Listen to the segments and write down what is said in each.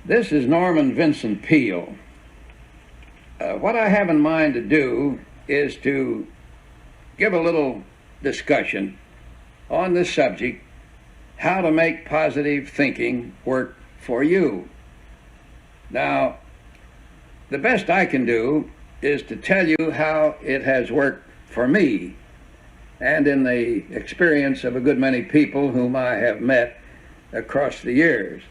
This is Norman Vincent Peale. What I have in mind to do is to give a little discussion on this subject, how to make positive thinking work for you. Now, the best I can do is to tell you how it has worked for me and in the experience of a good many people whom I have met across the years.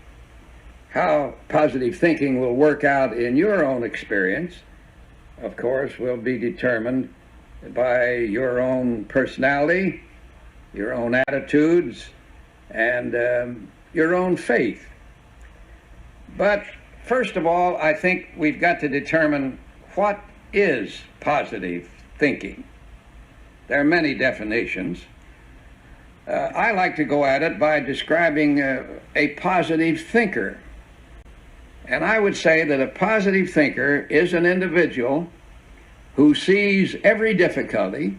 How positive thinking will work out in your own experience, of course, will be determined by your own personality, your own attitudes, and your own faith. But first of all, I think we've got to determine what is positive thinking. There are many definitions. I like to go at it by describing a positive thinker. And I would say that a positive thinker is an individual who sees every difficulty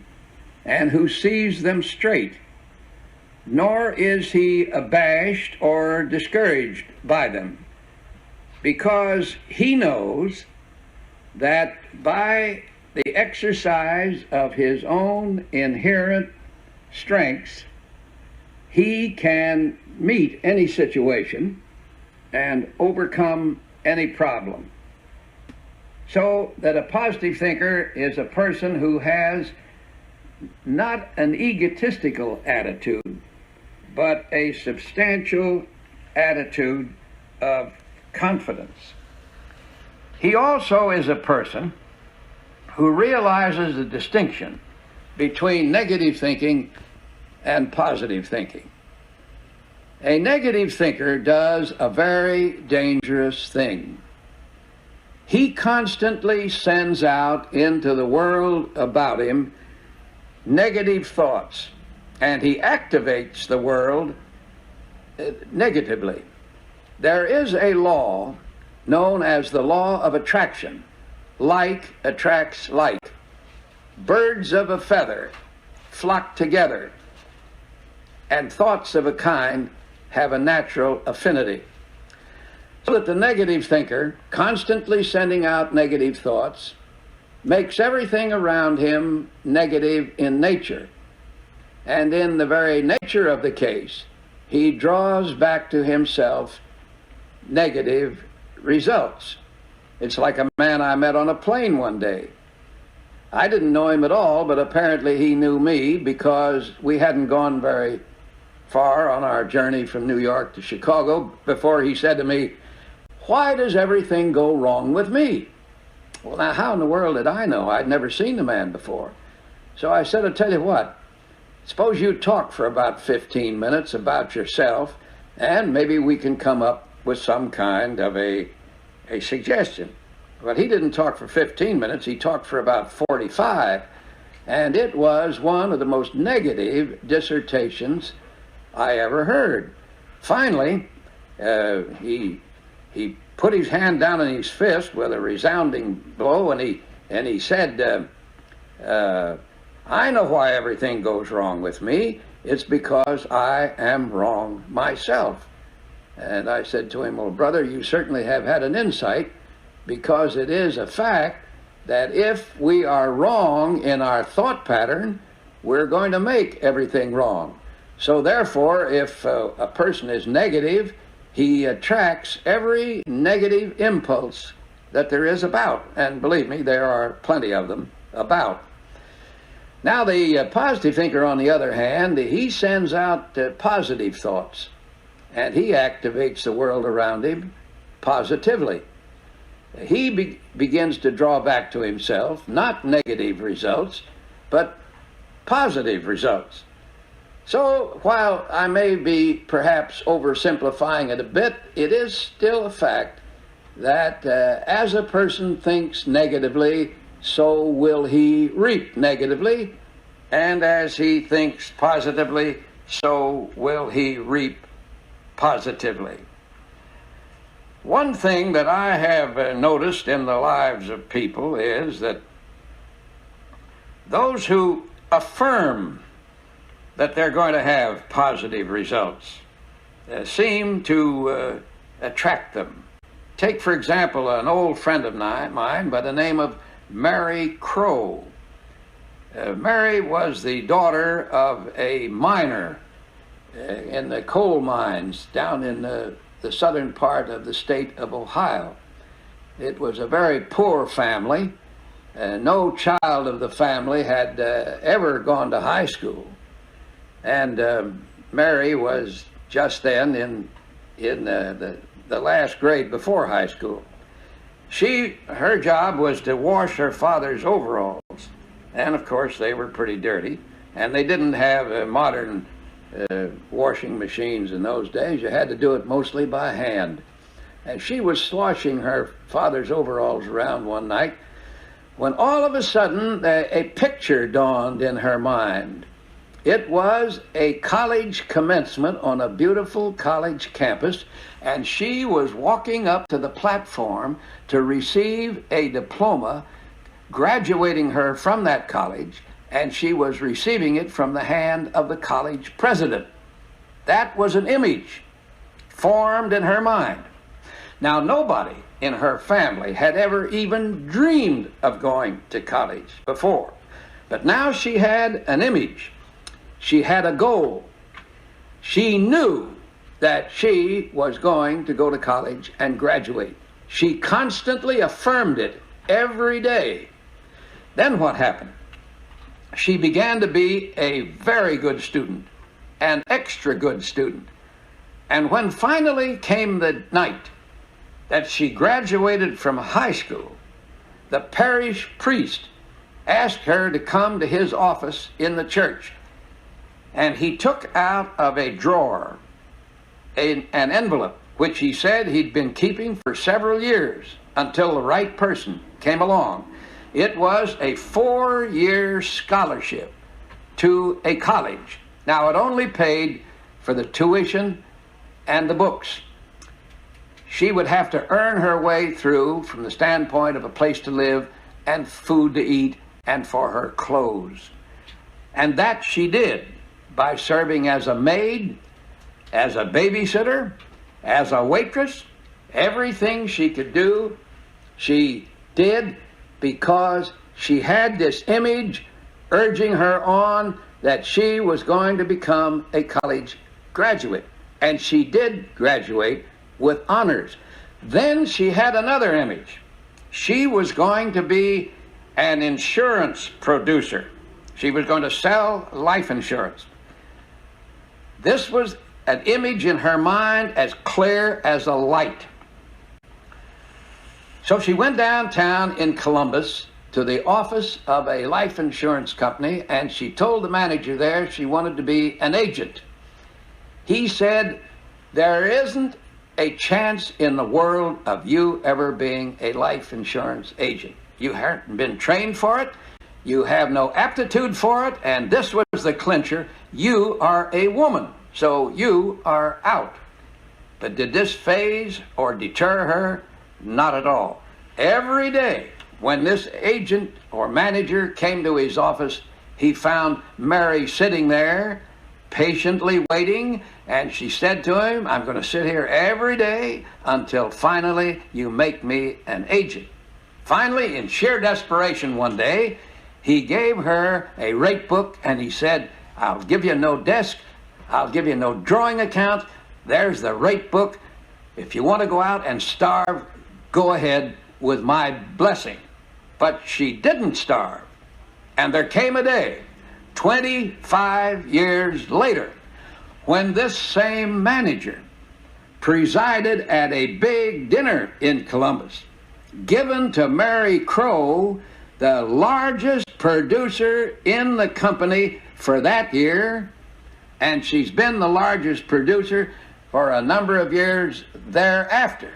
and who sees them straight, nor is he abashed or discouraged by them, because he knows that by the exercise of his own inherent strengths, he can meet any situation and overcome any problem. So that a positive thinker is a person who has not an egotistical attitude, but a substantial attitude of confidence. He also is a person who realizes the distinction between negative thinking and positive thinking. A negative thinker does a very dangerous thing. He constantly sends out into the world about him negative thoughts, and he activates the world negatively. There is a law known as the law of attraction. Like attracts like. Birds of a feather flock together, and thoughts of a kind have a natural affinity. So that the negative thinker, constantly sending out negative thoughts, makes everything around him negative in nature. And in the very nature of the case, he draws back to himself negative results. It's like a man I met on a plane one day. I didn't know him at all, but apparently he knew me because we hadn't gone very far on our journey from New York to Chicago before he said to me, "Why does everything go wrong with me?" Well, now, how in the world did I know? I'd never seen the man before. So I said, "I'll tell you what, suppose you talk for about 15 minutes about yourself, and maybe we can come up with some kind of a suggestion." But he didn't talk for 15 minutes, he talked for about 45, and it was one of the most negative dissertations I ever heard. Finally, he put his hand down in his fist with a resounding blow, and he said, "I know why everything goes wrong with me. It's because I am wrong myself." And I said to him, "Well, brother, you certainly have had an insight, because it is a fact that if we are wrong in our thought pattern, we're going to make everything wrong. So therefore, if a person is negative, he attracts every negative impulse that there is about. And believe me, there are plenty of them about." Now, the positive thinker, on the other hand, he sends out positive thoughts, and he activates the world around him positively. He begins to draw back to himself not negative results, but positive results. So while I may be perhaps oversimplifying it a bit, it is still a fact that as a person thinks negatively, so will he reap negatively, and as he thinks positively, so will he reap positively. One thing that I have noticed in the lives of people is that those who affirm that they're going to have positive results seem to attract them. Take, for example, an old friend of mine by the name of Mary Crow. Mary was the daughter of a miner in the coal mines down in the southern part of the state of Ohio. It was a very poor family. No child of the family had ever gone to high school. And Mary was just then in the last grade before high school. Her job was to wash her father's overalls. And of course they were pretty dirty. And they didn't have modern washing machines in those days. You had to do it mostly by hand. And she was sloshing her father's overalls around one night when all of a sudden a picture dawned in her mind. It was a college commencement on a beautiful college campus, and she was walking up to the platform to receive a diploma graduating her from that college, and she was receiving it from the hand of the college president. That was an image formed in her mind. Now, nobody in her family had ever even dreamed of going to college before, but now she had an image. She had a goal. She knew that she was going to go to college and graduate. She constantly affirmed it every day. Then what happened? She began to be a very good student, an extra good student. And when finally came the night that she graduated from high school, the parish priest asked her to come to his office in the church. And he took out of a drawer an envelope, which he said he'd been keeping for several years until the right person came along. It was a 4-year scholarship to a college. Now, it only paid for the tuition and the books. She would have to earn her way through from the standpoint of a place to live and food to eat and for her clothes. And that she did by serving as a maid, as a babysitter, as a waitress. Everything she could do, she did because she had this image urging her on that she was going to become a college graduate. And she did graduate with honors. Then she had another image. She was going to be an insurance producer. She was going to sell life insurance. This was an image in her mind as clear as a light. So she went downtown in Columbus to the office of a life insurance company, and she told the manager there she wanted to be an agent. He said, "There isn't a chance in the world of you ever being a life insurance agent. You haven't been trained for it. You have no aptitude for it, and this was the clincher. You are a woman, so you are out." But did this faze or deter her? Not at all. Every day when this agent or manager came to his office, he found Mary sitting there patiently waiting, and she said to him, "I'm going to sit here every day until finally you make me an agent." Finally, in sheer desperation one day, he gave her a rate book and he said, "I'll give you no desk, I'll give you no drawing account. There's the rate book. If you want to go out and starve, go ahead with my blessing." But she didn't starve. And there came a day, 25 years later, when this same manager presided at a big dinner in Columbus, given to Mary Crow, the largest producer in the company for that year, and she's been the largest producer for a number of years thereafter.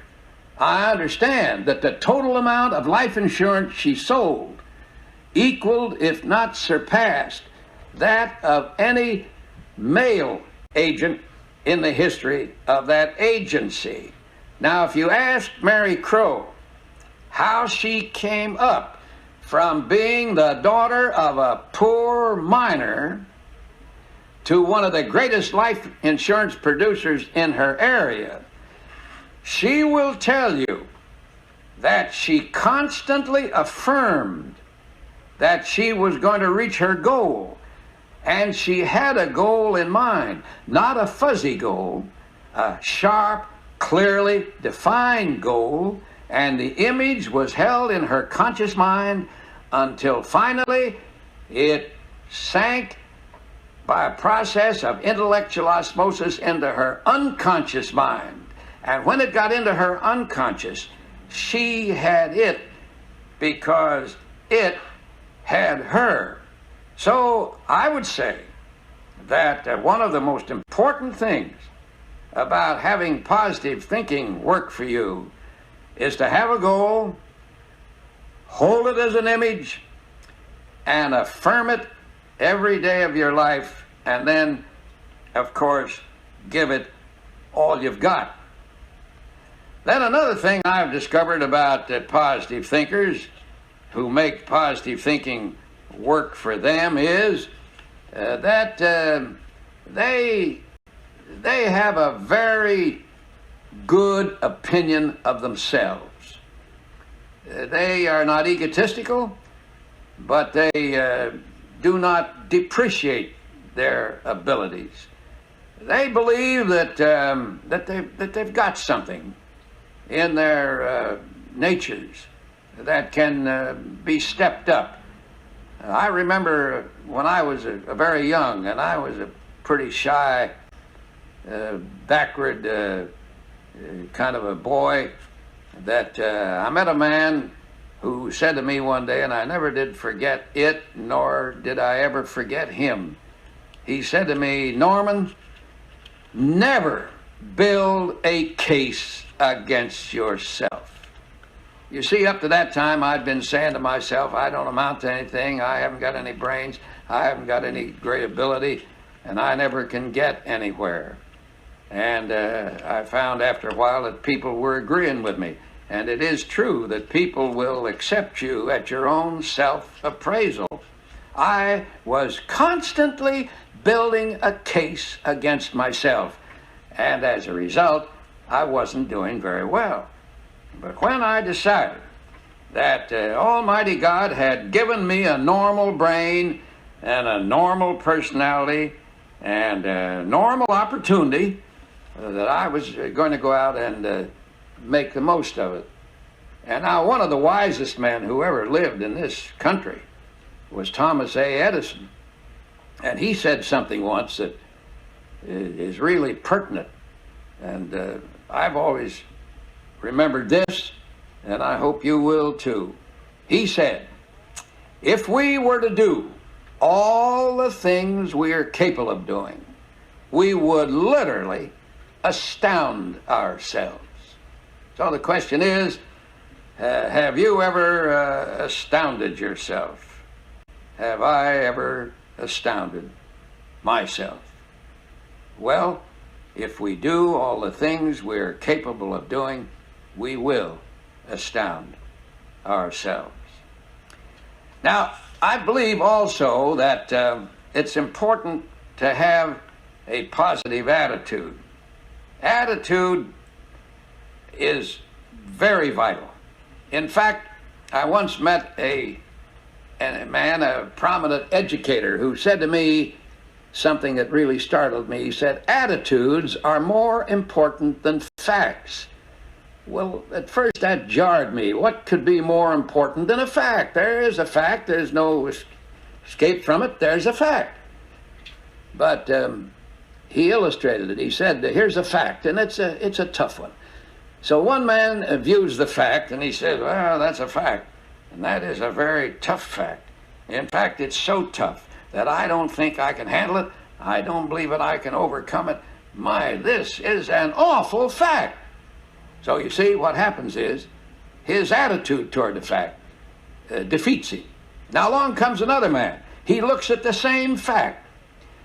I understand that the total amount of life insurance she sold equaled, if not surpassed, that of any male agent in the history of that agency. Now, if you ask Mary Crow how she came up from being the daughter of a poor miner to one of the greatest life insurance producers in her area, she will tell you that she constantly affirmed that she was going to reach her goal. And she had a goal in mind, not a fuzzy goal, a sharp, clearly defined goal, and the image was held in her conscious mind until finally it sank by a process of intellectual osmosis into her unconscious mind. And when it got into her unconscious, she had it because it had her. So I would say that one of the most important things about having positive thinking work for you is to have a goal, hold it as an image, and affirm it every day of your life, and then, of course, give it all you've got. Then another thing I've discovered about positive thinkers who make positive thinking work for them is that they have a very good opinion of themselves. They are not egotistical, but they do not depreciate their abilities. They believe that they've got something in their natures that can be stepped up. I remember when I was a very young, and I was a pretty shy, backward kind of a boy, that I met a man who said to me one day, and I never did forget it, nor did I ever forget him. He said to me, "Norman, never build a case against yourself." You see, up to that time, I'd been saying to myself, I don't amount to anything, I haven't got any brains, I haven't got any great ability, and I never can get anywhere. And I found after a while that people were agreeing with me. And it is true that people will accept you at your own self-appraisal. I was constantly building a case against myself, and as a result, I wasn't doing very well. But when I decided that Almighty God had given me a normal brain and a normal personality and a normal opportunity, that I was going to go out and make the most of it. And now one of the wisest men who ever lived in this country was Thomas A. Edison. And he said something once that is really pertinent. And I've always remembered this, and I hope you will too. He said, "If we were to do all the things we are capable of doing, we would literally astound ourselves." So the question is, have you ever astounded yourself? Have I ever astounded myself? Well, if we do all the things we're capable of doing, we will astound ourselves. Now, I believe also that it's important to have a positive attitude. Attitude is very vital. In fact, I once met a man, a prominent educator, who said to me something that really startled me. He said, "Attitudes are more important than facts." Well, at first that jarred me. What could be more important than a fact? There is a fact. There's no escape from it. There's a fact. But he illustrated it. He said, here's a fact, and it's a tough one. So one man views the fact, and he says, well, that's a fact. And that is a very tough fact. In fact, it's so tough that I don't think I can handle it. I don't believe that I can overcome it. My, this is an awful fact. So you see, what happens is his attitude toward the fact defeats him. Now along comes another man. He looks at the same fact,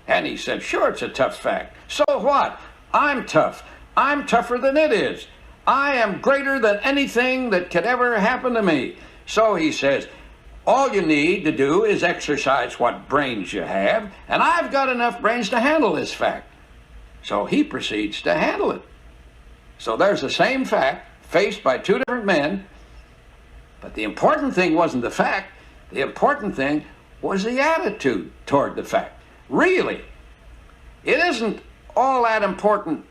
and he said, sure, it's a tough fact. So what? I'm tough. I'm tougher than it is. I am greater than anything that could ever happen to me. So he says, all you need to do is exercise what brains you have, and I've got enough brains to handle this fact. So he proceeds to handle it. So there's the same fact faced by two different men, But the important thing wasn't the fact. The important thing was the attitude toward the fact. Really, it isn't all that important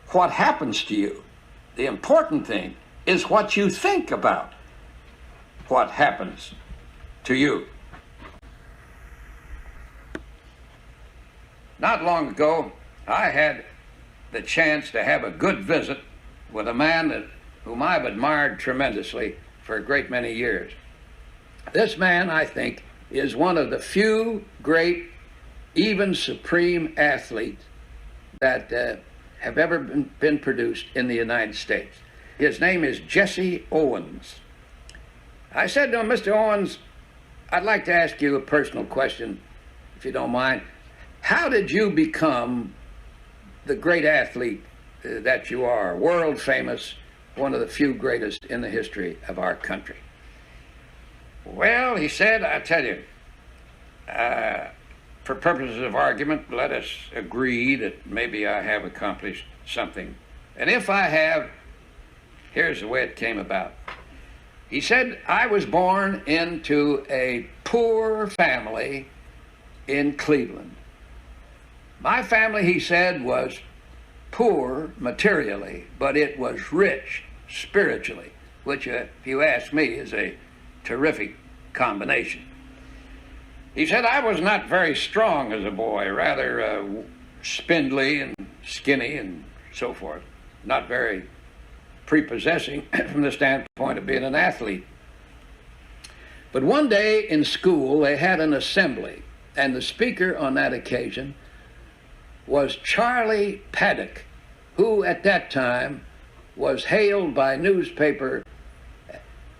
what happens to you. The important thing is what you think about what happens to you. Not long ago, I had the chance to have a good visit with a man whom I've admired tremendously for a great many years. This man, I think, is one of the few great, even supreme athletes that have ever been produced in the United States. His name is Jesse Owens. I said to him, Mr. Owens, I'd like to ask you a personal question, if you don't mind. How did you become the great athlete that you are, world famous, one of the few greatest in the history of our country? Well, he said, I tell you, for purposes of argument, let us agree that maybe I have accomplished something. And if I have, here's the way it came about. He said, I was born into a poor family in Cleveland. My family, he said, was poor materially, but it was rich spiritually, which, if you ask me, is a terrific combination. He said, I was not very strong as a boy, rather spindly and skinny and so forth, not very prepossessing from the standpoint of being an athlete. But one day in school, they had an assembly, and the speaker on that occasion was Charlie Paddock, who at that time was hailed by newspaper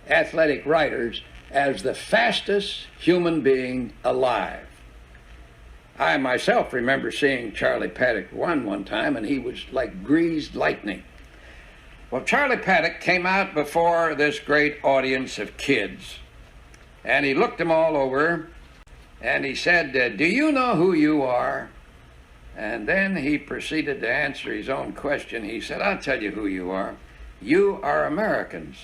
athletic writers as the fastest human being alive. I myself remember seeing Charlie Paddock run one time, and he was like greased lightning. Well, Charlie Paddock came out before this great audience of kids, and he looked them all over, and he said, do you know who you are? And then he proceeded to answer his own question. He said, I'll tell you who you are. You are Americans,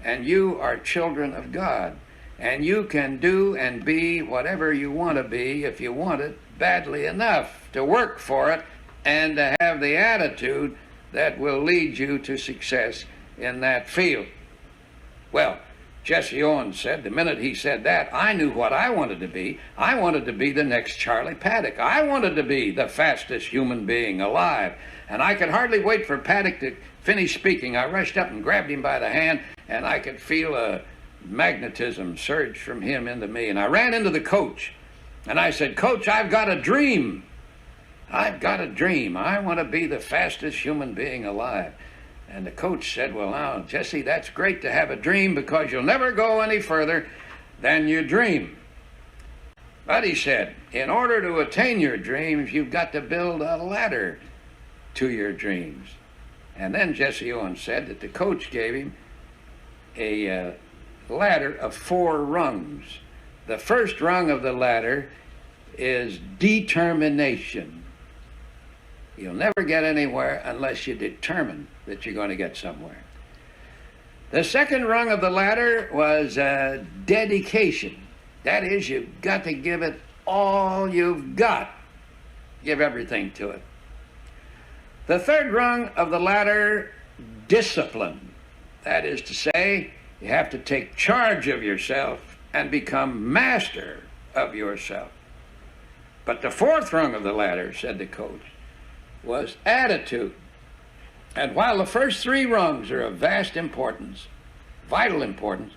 and you are children of God, and you can do and be whatever you want to be if you want it badly enough to work for it and to have the attitude that will lead you to success in that field. Well, Jesse Owens said, the minute he said that, I knew what I wanted to be. I wanted to be the next Charlie Paddock. I wanted to be the fastest human being alive. And I could hardly wait for Paddock to finish speaking. I rushed up and grabbed him by the hand, and I could feel a magnetism surge from him into me. And I ran into the coach, and I said, Coach, I've got a dream. I've got a dream. I want to be the fastest human being alive. And the coach said, well, now, Jesse, that's great to have a dream because you'll never go any further than you dream. But he said, in order to attain your dreams, you've got to build a ladder to your dreams. And then Jesse Owens said that the coach gave him a ladder of 4 rungs. The first rung of the ladder is determination. You'll never get anywhere unless you determine that you're going to get somewhere. The second rung of the ladder was dedication. That is, you've got to give it all you've got. Give everything to it. The third rung of the ladder, discipline. That is to say, you have to take charge of yourself and become master of yourself. But the fourth rung of the ladder, said the coach, was attitude. And while the first 3 rungs are of vast importance, vital importance,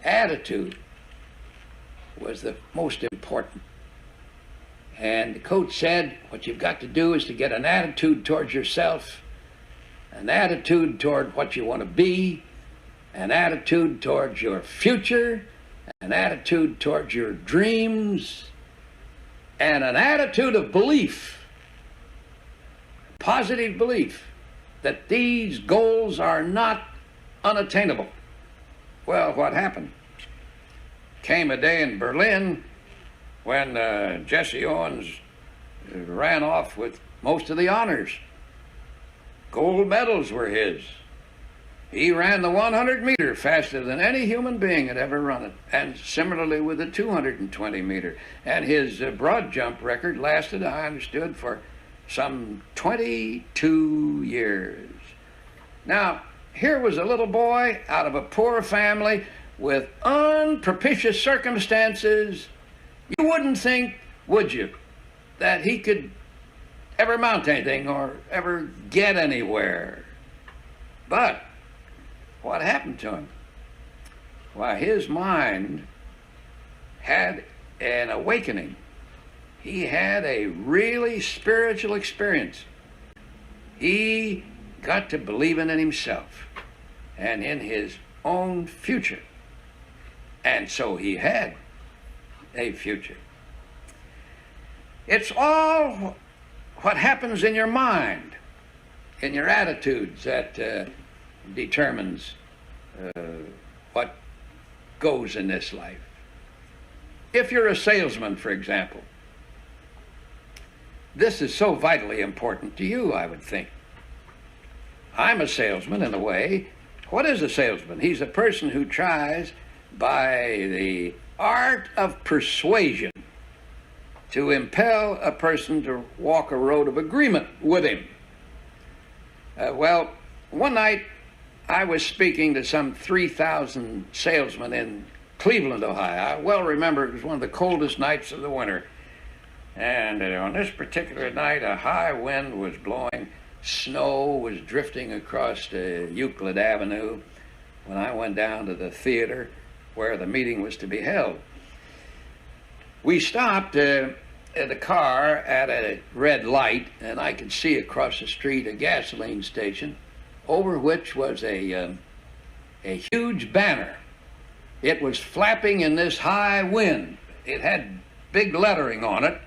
attitude was the most important. And the coach said, what you've got to do is to get an attitude towards yourself, an attitude toward what you want to be, an attitude towards your future, an attitude towards your dreams, and an attitude of belief, positive belief, that these goals are not unattainable. Well, what happened? Came a day in Berlin when Jesse Owens ran off with most of the honors. Gold medals were his. He ran the 100-meter faster than any human being had ever run it, and similarly with the 220-meter. And his broad jump record lasted, I understood, for some 22 years. Now, here was a little boy out of a poor family with unpropitious circumstances. You wouldn't think, would you, that he could ever mount anything or ever get anywhere. But what happened to him? Why, his mind had an awakening. He had a really spiritual experience. He got to believing in himself and in his own future. And so he had a future. It's all what happens in your mind, in your attitudes, that determines what goes in this life. If you're a salesman, for example, this is so vitally important to you, I would think. I'm a salesman in a way. What is a salesman? He's a person who tries, by the art of persuasion, to impel a person to walk a road of agreement with him. Well, one night I was speaking to some 3,000 salesmen in Cleveland, Ohio. I well remember it was one of the coldest nights of the winter. And on this particular night, a high wind was blowing. Snow was drifting across Euclid Avenue when I went down to the theater where the meeting was to be held. We stopped the car at a red light, and I could see across the street a gasoline station over which was a huge banner. It was flapping in this high wind. It had big lettering on it,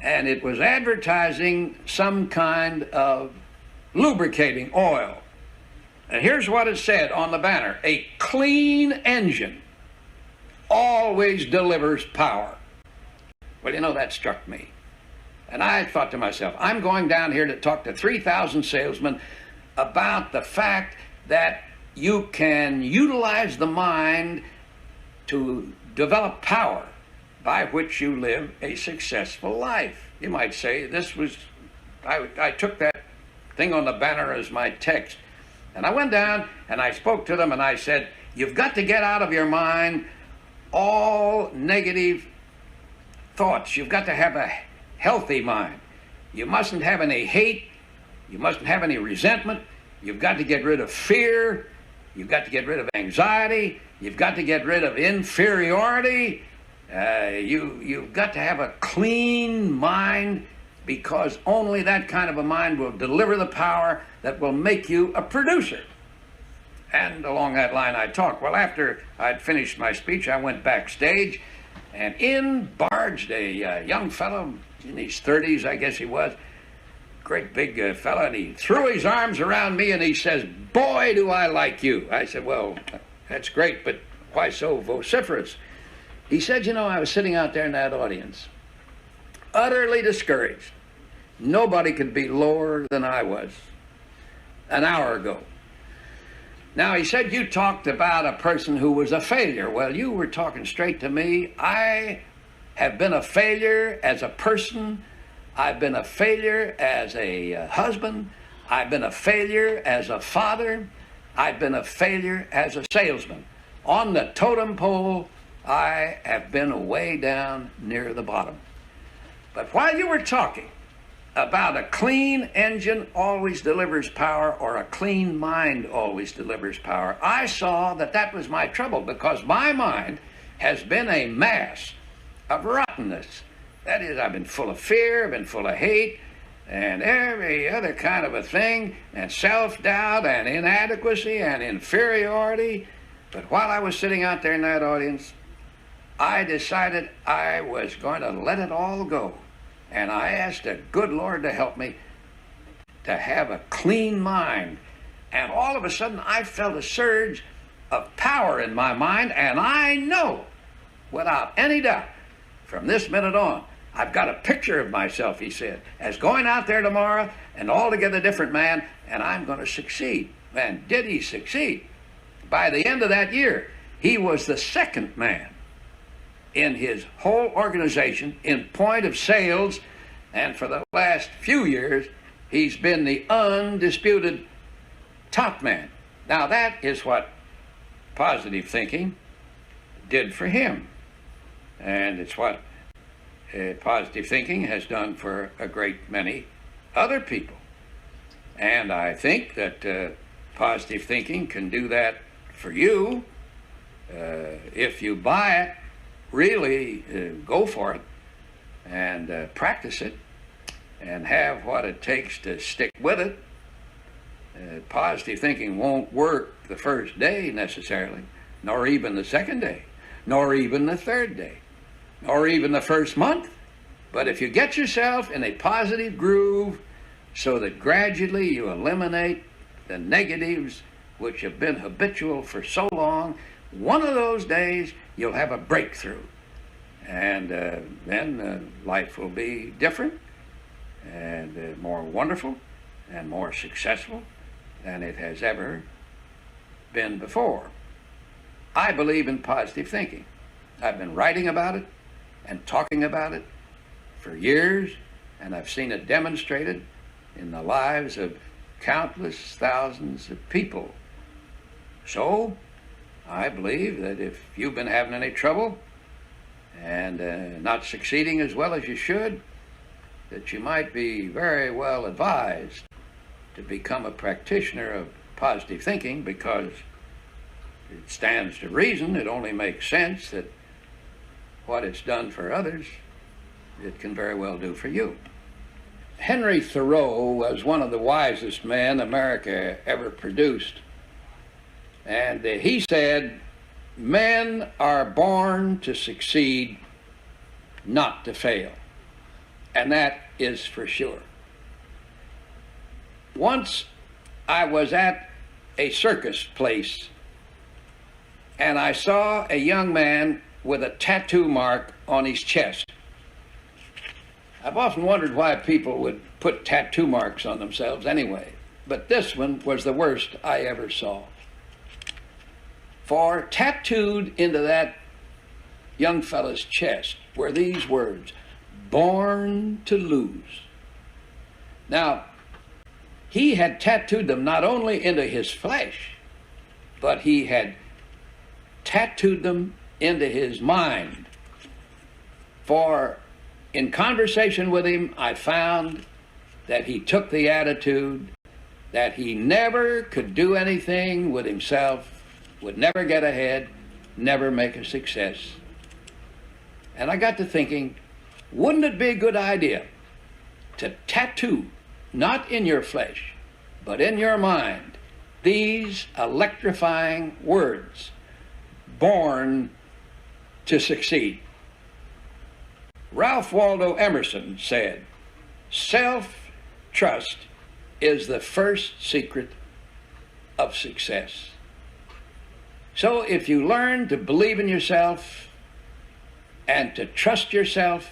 and it was advertising some kind of lubricating oil. And here's what it said on the banner: a clean engine always delivers power. Well, you know, that struck me. And I thought to myself, I'm going down here to talk to 3,000 salesmen about the fact that you can utilize the mind to develop power by which you live a successful life. You might say this was, I took that thing on the banner as my text. And I went down and I spoke to them and I said, you've got to get out of your mind all negative thoughts. You've got to have a healthy mind. You mustn't have any hate. You mustn't have any resentment. You've got to get rid of fear. You've got to get rid of anxiety. You've got to get rid of inferiority. You've got to have a clean mind, because only that kind of a mind will deliver the power that will make you a producer. And along that line I talked. Well, after I'd finished my speech, I went backstage, and in barged a young fellow in his 30s, I guess he was, great big fellow, and he threw his arms around me and he says, boy, do I like you. I said, well, that's great, but why so vociferous? He said, you know, I was sitting out there in that audience, utterly discouraged. Nobody could be lower than I was an hour ago. Now, he said, you talked about a person who was a failure. Well, you were talking straight to me. I have been a failure as a person. I've been a failure as a husband. I've been a failure as a father. I've been a failure as a salesman. On the totem pole, I have been way down near the bottom. But while you were talking about a clean engine always delivers power, or a clean mind always delivers power, I saw that that was my trouble, because my mind has been a mass of rottenness. That is, I've been full of fear, I've been full of hate, and every other kind of a thing, and self-doubt, and inadequacy, and inferiority. But while I was sitting out there in that audience, I decided I was going to let it all go. And I asked the good Lord to help me to have a clean mind. And all of a sudden, I felt a surge of power in my mind, and I know, without any doubt, from this minute on, I've got a picture of myself, he said, as going out there tomorrow, an altogether different man, and I'm going to succeed. Man, did he succeed. By the end of that year, he was the second man in his whole organization in point of sales, and for the last few years, he's been the undisputed top man. Now that is what positive thinking did for him, and it's what positive thinking has done for a great many other people. And I think that positive thinking can do that for you. If you buy it, really go for it and practice it and have what it takes to stick with it. Positive thinking won't work the first day necessarily, nor even the second day, nor even the third day, nor even the first month. But if you get yourself in a positive groove so that gradually you eliminate the negatives which have been habitual for so long, one of those days you'll have a breakthrough. And then life will be different and more wonderful and more successful than it has ever been before. I believe in positive thinking. I've been writing about it and talking about it for years, and I've seen it demonstrated in the lives of countless thousands of people. So I believe that if you've been having any trouble and not succeeding as well as you should, that you might be very well advised to become a practitioner of positive thinking, because it stands to reason, it only makes sense that what it's done for others, it can very well do for you. Henry Thoreau was one of the wisest men America ever produced. And he said, "Men are born to succeed, not to fail." And that is for sure. Once I was at a circus place and I saw a young man with a tattoo mark on his chest. I've often wondered why people would put tattoo marks on themselves anyway, but this one was the worst I ever saw. For tattooed into that young fellow's chest were these words, "Born to lose." Now, he had tattooed them not only into his flesh, but he had tattooed them into his mind. For in conversation with him, I found that he took the attitude that he never could do anything with himself, would never get ahead, never make a success. And I got to thinking, wouldn't it be a good idea to tattoo, not in your flesh, but in your mind, these electrifying words, "Born to succeed"? Ralph Waldo Emerson said, "Self-trust is the first secret of success." So if you learn to believe in yourself and to trust yourself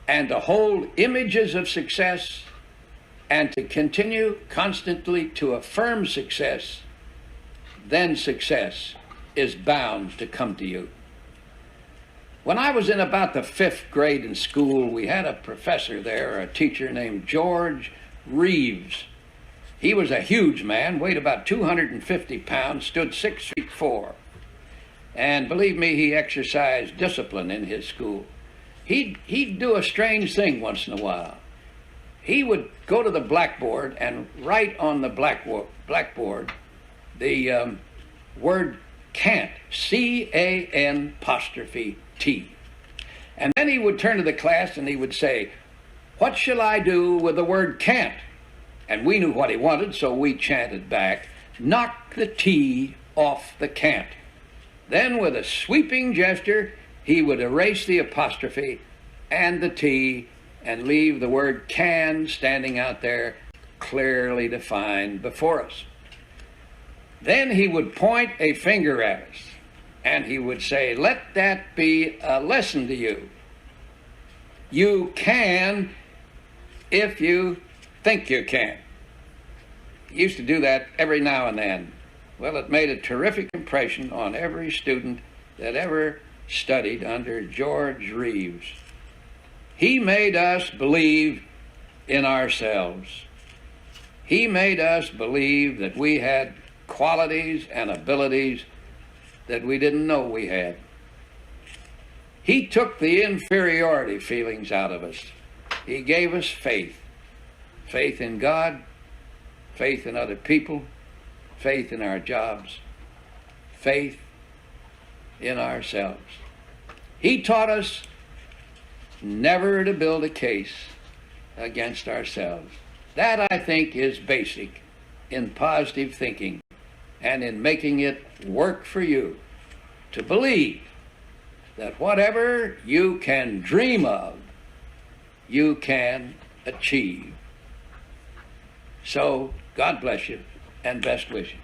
and to hold images of success and to continue constantly to affirm success, then success is bound to come to you. When I was in about the 5th grade in school, we had a professor there, a teacher named George Reeves. He was a huge man, weighed about 250 pounds, stood 6'4". And believe me, he exercised discipline in his school. He'd do a strange thing once in a while. He would go to the blackboard and write on the blackboard the word can't, C-A-N''T. And then he would turn to the class and he would say, "What shall I do with the word can't?" And we knew what he wanted, so we chanted back, "Knock the T off the can't." Then with a sweeping gesture, he would erase the apostrophe and the T and leave the word can standing out there clearly defined before us. Then he would point a finger at us and he would say, "Let that be a lesson to you. You can if you think you can." used to do that every now and then. Well, it made a terrific impression on every student that ever studied under George Reeves. He made us believe in ourselves. He made us believe that we had qualities and abilities that we didn't know we had. He took the inferiority feelings out of us. He gave us faith. Faith in God, faith in other people, faith in our jobs, faith in ourselves. He taught us never to build a case against ourselves. That, I think, is basic in positive thinking and in making it work for you, to believe that whatever you can dream of, you can achieve. So, God bless you, and best wishes.